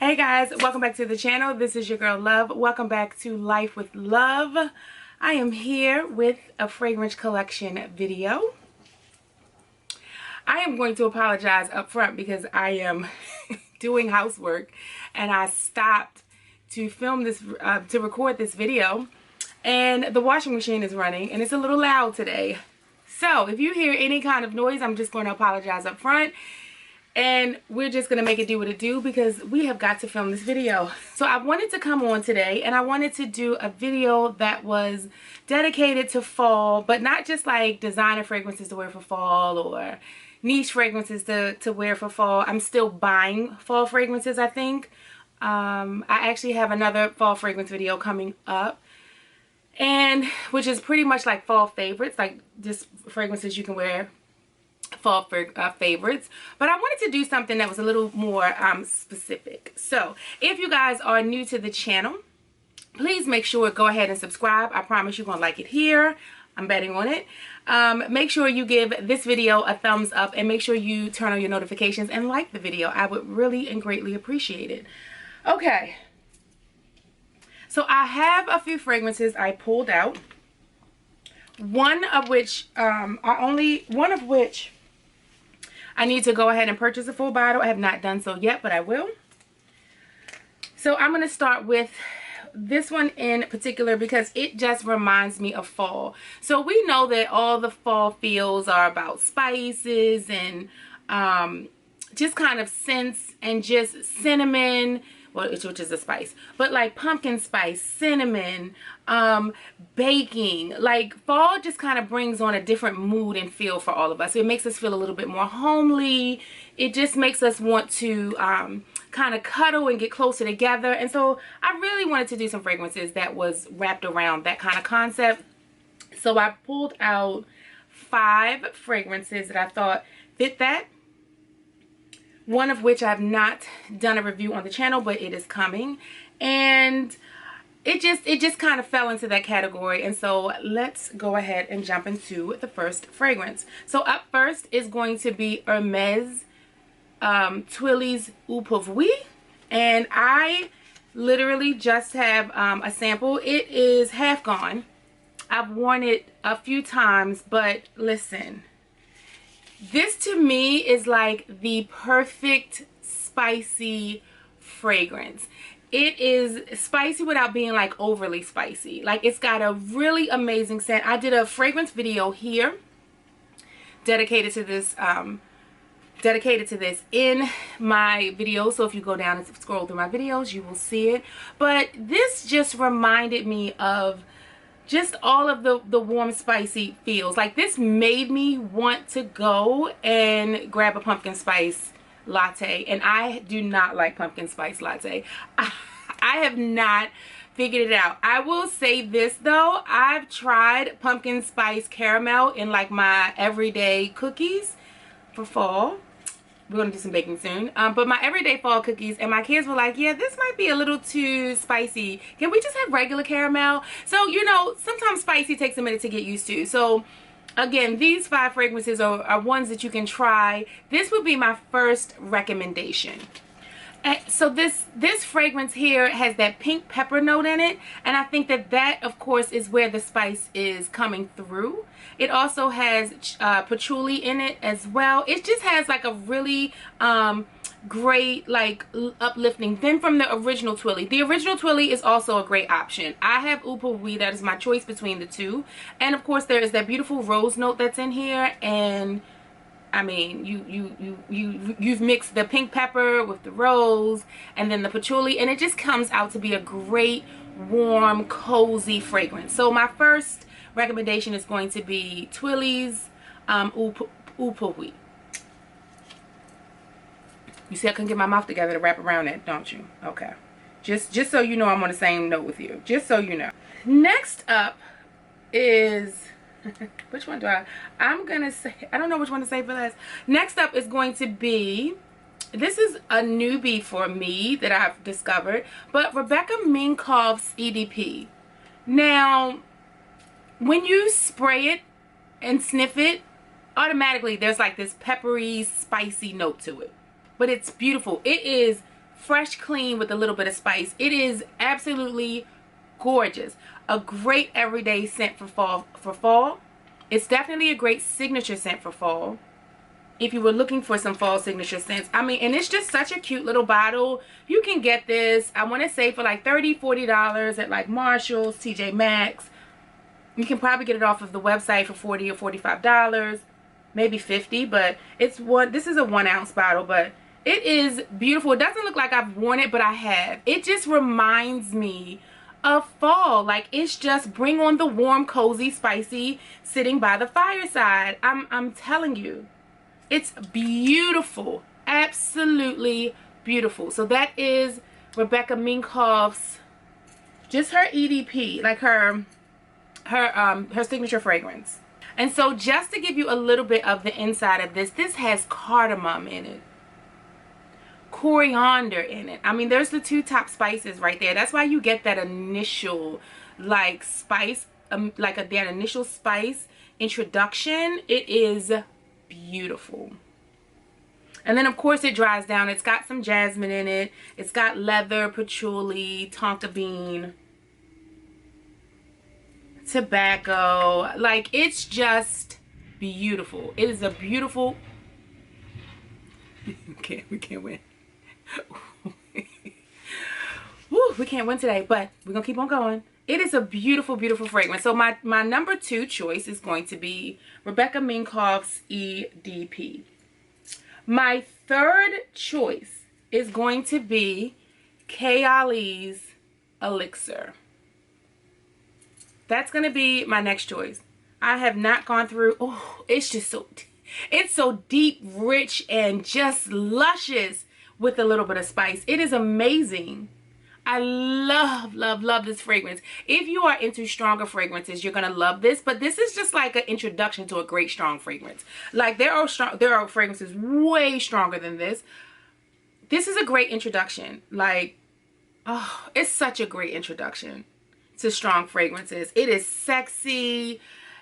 Hey guys, welcome back to the channel. This is your girl Love. Welcome back to Life with Love. I am here with a fragrance collection video. I am going to apologize up front because I am doing housework and I stopped to film this, to record this video, and the washing machine is running and it's a little loud today. So if you hear any kind of noise, I'm just going to apologize up front. And we're just going to make it do what it do because we have got to film this video. So I wanted to come on today and I wanted to do a video that was dedicated to fall, but not just like designer fragrances to wear for fall or niche fragrances to wear for fall. I'm still buying fall fragrances, I think. I actually have another fall fragrance video coming up, and which is pretty much like fall favorites, like just fragrances you can wear fall favorites, but I wanted to do something that was a little more specific. So if you guys are new to the channel, please make sure go ahead and subscribe. I promise you're gonna like it here. I'm betting on it. Make sure you give this video a thumbs up and make sure you turn on your notifications and like the video. I would really and greatly appreciate it. Okay, so I have a few fragrances I pulled out, one of which I need to go ahead and purchase a full bottle. I have not done so yet, but I will. So I'm going to start with this one in particular because it just reminds me of fall. So we know that all the fall feels are about spices and just kind of scents and just cinnamon, well, which is a spice, but like pumpkin spice, cinnamon, baking. Like fall just kind of brings on a different mood and feel for all of us. It makes us feel a little bit more homely. It just makes us want to kind of cuddle and get closer together. And so I really wanted to do some fragrances that was wrapped around that kind of concept. So I pulled out 5 fragrances that I thought fit that. One of which I've not done a review on the channel, but it is coming, and it just kind of fell into that category. And so let's go ahead and jump into the first fragrance. So up first is going to be Hermes Twilly's Eau Pauvrie, and I literally just have a sample. It is half gone. I've worn it a few times, but listen, this to me is like the perfect spicy fragrance. It is spicy without being like overly spicy. Like it's got a really amazing scent. I did a fragrance video here dedicated to this in my video. So if you go down and scroll through my videos, you will see it. But this just reminded me of just all of the warm spicy feels. Like this made me want to go and grab a pumpkin spice latte, and I do not like pumpkin spice latte. I have not figured it out. I will say this though, I've tried pumpkin spice caramel in like my everyday cookies for fall. We're gonna do some baking soon, but my everyday fall cookies, and my kids were like, yeah, this might be a little too spicy. Can we just have regular caramel? So, you know, sometimes spicy takes a minute to get used to. So again, these 5 fragrances are ones that you can try. This would be my first recommendation. So this fragrance here has that pink pepper note in it, and I think that of course is where the spice is coming through. It also has patchouli in it as well. It just has like a really great like uplifting. Then from the original Twilly. The original Twilly is also a great option. I have Eau Pauvrie, that is my choice between the two. And of course there is that beautiful rose note that's in here, and I mean, you've mixed the pink pepper with the rose and then the patchouli, and it just comes out to be a great, warm, cozy fragrance. So my first recommendation is going to be Twilly's Eau Pauvrie. You see I couldn't get my mouth together to wrap around it, don't you? Okay. Just so you know I'm on the same note with you. Just so you know. Next up is... which one do I'm gonna say, I don't know which one to say for this. Next up is going to be, this is a newbie for me that I've discovered, but Rebecca Minkoff's EDP. Now when you spray it and sniff it, automatically there's like this peppery spicy note to it, but it's beautiful. It is fresh, clean with a little bit of spice. It is absolutely gorgeous. A great everyday scent for fall. It's definitely a great signature scent for fall. If you were looking for some fall signature scents. I mean, and it's just such a cute little bottle. You can get this, I want to say, for like $30, $40 at like Marshall's, TJ Maxx. You can probably get it off of the website for $40 or $45, maybe $50, but this is a 1 ounce bottle, but it is beautiful. It doesn't look like I've worn it, but I have. It just reminds me of fall. Like, it's just bring on the warm, cozy, spicy, sitting by the fireside. I'm telling you, it's beautiful. Absolutely beautiful. So that is Rebecca Minkoff's, just her EDP, like her signature fragrance. And so just to give you a little bit of the inside of this has cardamom in it, coriander in it. I mean, there's the 2 top spices right there. That's why you get that initial like spice, that initial spice introduction. It is beautiful. And then of course it dries down. It's got some jasmine in it. It's got leather, patchouli, tonka bean, tobacco. Like, it's just beautiful. It is a beautiful we can't win. Woo, we can't win today, but we're gonna keep on going. It is a beautiful, beautiful fragrance. So my number 2 choice is going to be Rebecca Minkoff's EDP. My 3rd choice is going to be Kayali's Elixir. That's going to be my next choice. I have not gone through. Oh, it's just so deep, rich, and just luscious with a little bit of spice. It is amazing. I love, love, love this fragrance. If you are into stronger fragrances, you're going to love this. But this is just like an introduction to a great strong fragrance. Like, there are fragrances way stronger than this. This is a great introduction. Like, oh, it's such a great introduction to strong fragrances. It is sexy.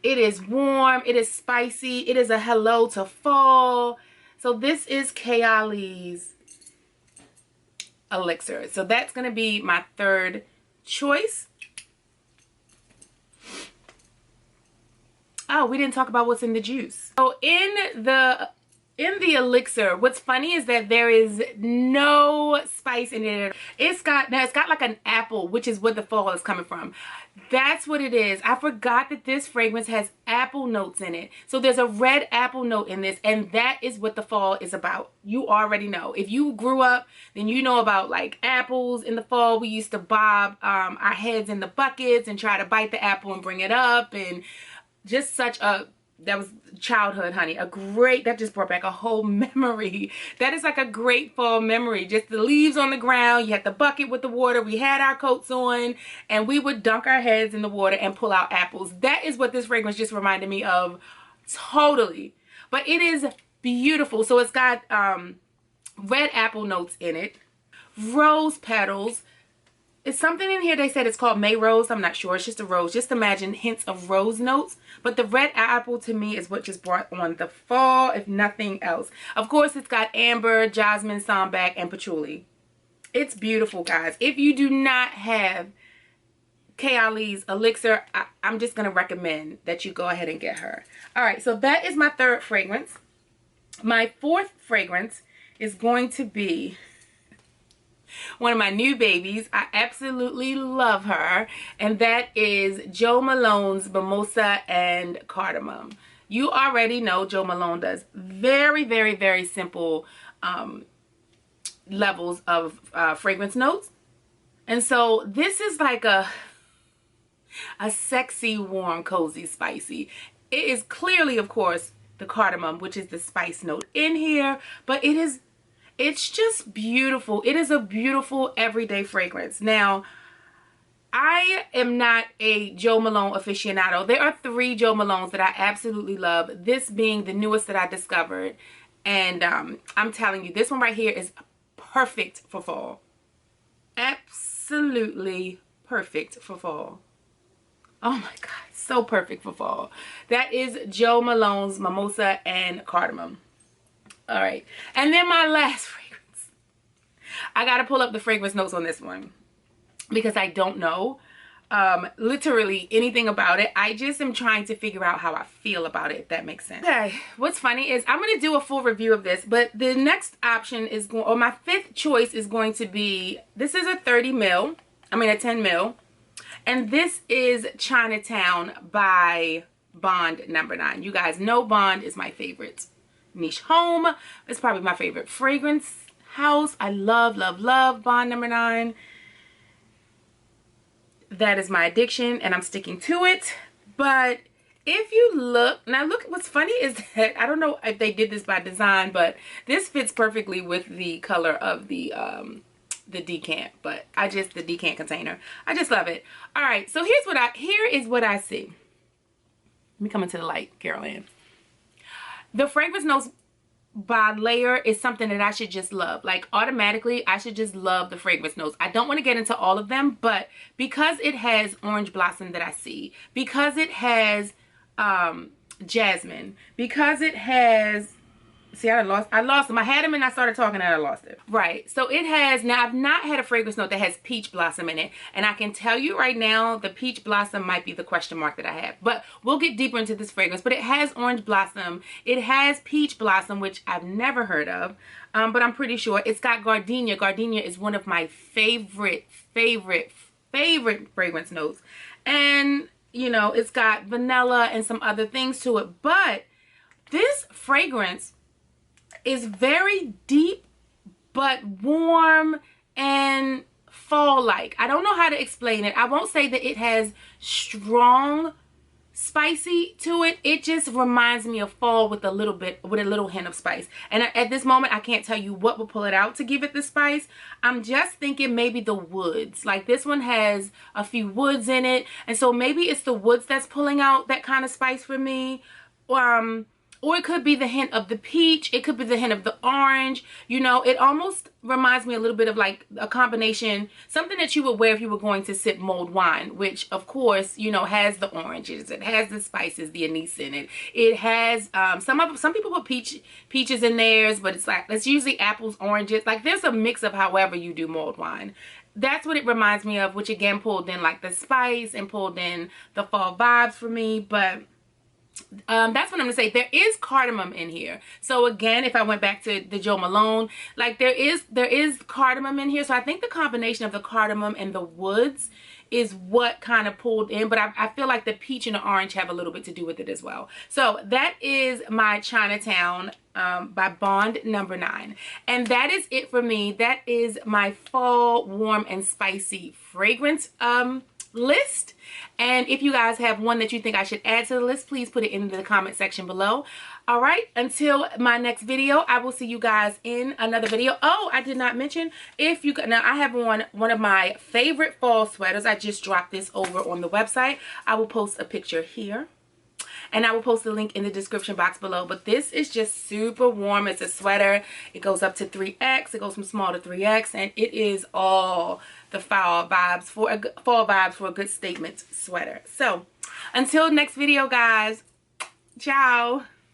It is warm. It is spicy. It is a hello to fall. So this is Kayali's Elixir. So that's going to be my 3rd choice. Oh, we didn't talk about what's in the juice. So in the Elixir, what's funny is that there is no spice in it. It's got like an apple, which is what the fall is coming from. That's what it is. I forgot that this fragrance has apple notes in it. So there's a red apple note in this, and that is what the fall is about. You already know. If you grew up, then you know about like apples in the fall. We used to bob our heads in the buckets and try to bite the apple and bring it up, and just such a, that was childhood, honey. That just brought back a whole memory. That is like a great fall memory. Just the leaves on the ground. You had the bucket with the water. We had our coats on, and we would dunk our heads in the water and pull out apples. That is what this fragrance just reminded me of. Totally. But it is beautiful. So it's got red apple notes in it. Rose petals. It's something in here, they said it's called May Rose. I'm not sure. It's just a rose. Just imagine hints of rose notes. But the red apple to me is what just brought on the fall, if nothing else. Of course, it's got amber, jasmine, sambac, and patchouli. It's beautiful, guys. If you do not have Kayali's Elixir, I'm just going to recommend that you go ahead and get her. All right, so that is my 3rd fragrance. My 4th fragrance is going to be one of my new babies. I absolutely love her, and that is Jo Malone's Mimosa and Cardamom. You already know Jo Malone does very, very, very simple levels of fragrance notes, and so this is like a sexy, warm, cozy, spicy. It is clearly, of course, the cardamom, which is the spice note in here, but it's just beautiful. It is a beautiful everyday fragrance. Now, I am not a Jo Malone aficionado. There are 3 Jo Malones that I absolutely love, this being the newest that I discovered. And I'm telling you, this one right here is perfect for fall. Absolutely perfect for fall. Oh my God, so perfect for fall. That is Jo Malone's Mimosa and Cardamom. All right, and then my last fragrance. I gotta pull up the fragrance notes on this one because I don't know literally anything about it. I just am trying to figure out how I feel about it, if that makes sense. Okay, what's funny is I'm gonna do a full review of this, but the next option is going, or my fifth choice is going to be, this is a 30 mil, I mean a 10 mil, and this is Chinatown by Bond number 9. You guys know Bond is my favorite niche home. It's probably my favorite fragrance house. I love, love, love Bond number 9. That is my addiction and I'm sticking to it. But if you look, now look, what's funny is that, I don't know if they did this by design, but this fits perfectly with the color of the decant, but the decant container. I just love it. All right, so here is what I see. Let me come into the light, Carol Ann. The fragrance notes by layer is something that I should just love. Like automatically, I should just love the fragrance notes. I don't want to get into all of them, but because it has orange blossom that I see, because it has jasmine, because it has, see, I lost them. I had them and I started talking and I lost it. Right, so it has, now I've not had a fragrance note that has peach blossom in it, and I can tell you right now the peach blossom might be the question mark that I have, but we'll get deeper into this fragrance. But it has orange blossom, it has peach blossom, which I've never heard of, but I'm pretty sure. It's got gardenia. Gardenia is one of my favorite fragrance notes, and you know, it's got vanilla and some other things to it. But this fragrance is very deep but warm and fall-like. I don't know how to explain it. I won't say that it has strong spicy to it. It just reminds me of fall with a little hint of spice. And at this moment, I can't tell you what will pull it out to give it the spice. I'm just thinking maybe the woods. Like this one has a few woods in it, and so maybe it's the woods that's pulling out that kind of spice for me. Or it could be the hint of the peach. It could be the hint of the orange. You know, it almost reminds me a little bit of like a combination, something that you would wear if you were going to sip mulled wine, which of course, you know, has the oranges. It has the spices, the anise in it. It has, some people put peaches in theirs, but it's like, it's usually apples, oranges. Like there's a mix of however you do mulled wine. That's what it reminds me of, which again pulled in like the spice and pulled in the fall vibes for me. But that's what I'm gonna say. There is cardamom in here. So again, if I went back to the Jo Malone, like there is cardamom in here. So I think the combination of the cardamom and the woods is what kind of pulled in, but I feel like the peach and the orange have a little bit to do with it as well. So that is my Chinatown by Bond number 9, and that is it for me. That is my fall warm and spicy fragrance list. And if you guys have one that you think I should add to the list, please put it in the comment section below. All right, until my next video, I will see you guys in another video. Oh, I did not mention, if you now I have on one of my favorite fall sweaters. I just dropped this over on the website. I will post a picture here, and I will post the link in the description box below. But this is just super warm. It's a sweater. It goes up to 3X. It goes from small to 3X, and it is all the fall vibes for a good statement sweater. So until next video, guys, ciao.